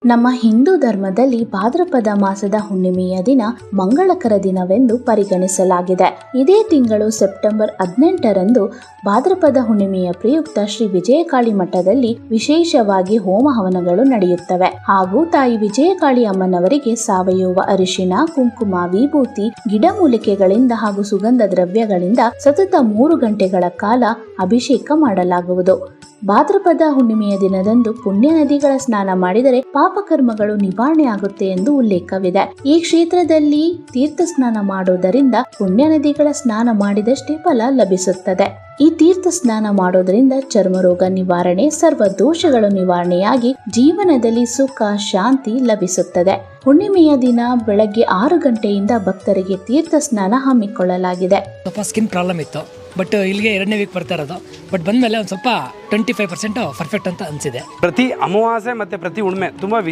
ನಮ್ಮ ಹಿಂದೂ ಧರ್ಮದಲ್ಲಿ ಭಾದ್ರಪದ ಮಾಸದ ಹುಣ್ಣಿಮೆಯ ದಿನ ಮಂಗಳಕರ ದಿನವೆಂದು ಪರಿಗಣಿಸಲಾಗಿದೆ. ಇದೇ ತಿಂಗಳು ಸೆಪ್ಟೆಂಬರ್ 18ರಂದು ಭಾದ್ರಪದ ಹುಣ್ಣಿಮೆಯ ಪ್ರಯುಕ್ತ ಶ್ರೀ ವಿಜಯಕಾಳಿ ಮಠದಲ್ಲಿ ವಿಶೇಷವಾಗಿ ಹೋಮ ಹವನಗಳು ನಡೆಯುತ್ತವೆ. ಹಾಗೂ ತಾಯಿ ವಿಜಯಕಾಳಿ ಅಮ್ಮನವರಿಗೆ ಸಾವಯವ ಅರಿಶಿನ, ಕುಂಕುಮ, ವಿಭೂತಿ, ಗಿಡಮೂಲಿಕೆಗಳಿಂದ ಹಾಗೂ ಸುಗಂಧ ದ್ರವ್ಯಗಳಿಂದ ಸತತ 3 ಗಂಟೆಗಳ ಕಾಲ ಅಭಿಷೇಕ ಮಾಡಲಾಗುವುದು. ಭಾದ್ರಪದ ಹುಣ್ಣಿಮೆಯ ದಿನದಂದು ಪುಣ್ಯ ನದಿಗಳ ಸ್ನಾನ ಮಾಡಿದರೆ ಪಾಪಕರ್ಮಗಳು ನಿವಾರಣೆ ಆಗುತ್ತೆ ಎಂದು ಉಲ್ಲೇಖವಿದೆ. ಈ ಕ್ಷೇತ್ರದಲ್ಲಿ ತೀರ್ಥ ಸ್ನಾನ ಮಾಡುವುದರಿಂದ ಪುಣ್ಯ ನದಿಗಳ ಸ್ನಾನ ಮಾಡಿದಷ್ಟೇ ಫಲ ಲಭಿಸುತ್ತದೆ. ಈ ತೀರ್ಥ ಸ್ನಾನ ಮಾಡೋದರಿಂದ ಚರ್ಮ ರೋಗ ನಿವಾರಣೆ, ಸರ್ವ ದೋಷಗಳು ನಿವಾರಣೆಯಾಗಿ ಜೀವನದಲ್ಲಿ ಸುಖ ಶಾಂತಿ ಲಭಿಸುತ್ತದೆ. ಹುಣ್ಣಿಮೆಯ ದಿನ ಬೆಳಗ್ಗೆ 6 ಗಂಟೆಯಿಂದ ಭಕ್ತರಿಗೆ ತೀರ್ಥ ಸ್ನಾನ ಹಮ್ಮಿಕೊಳ್ಳಲಾಗಿದೆ. ಸ್ವಲ್ಪ ಸ್ಕಿನ್ ಪ್ರಾಬ್ಲಮ್ ಇತ್ತು, ಬಟ್ ಇಲ್ಲಿಗೆ 2ನೇ ವೀಕ್ ಬರ್ತಾ ಇರೋದು. ಬಟ್ ಬಂದಮೇಲೆ ಒಂದು ಸ್ವಲ್ಪ 25% ಪರ್ಫೆಕ್ಟ್ ಅಂತ ಅನಿಸಿದೆ. ಪ್ರತಿ ಅಮಾವಾಸ್ಯೆ ಮತ್ತು ಪ್ರತಿ ಹುಣ್ಣಿಮೆ ತುಂಬ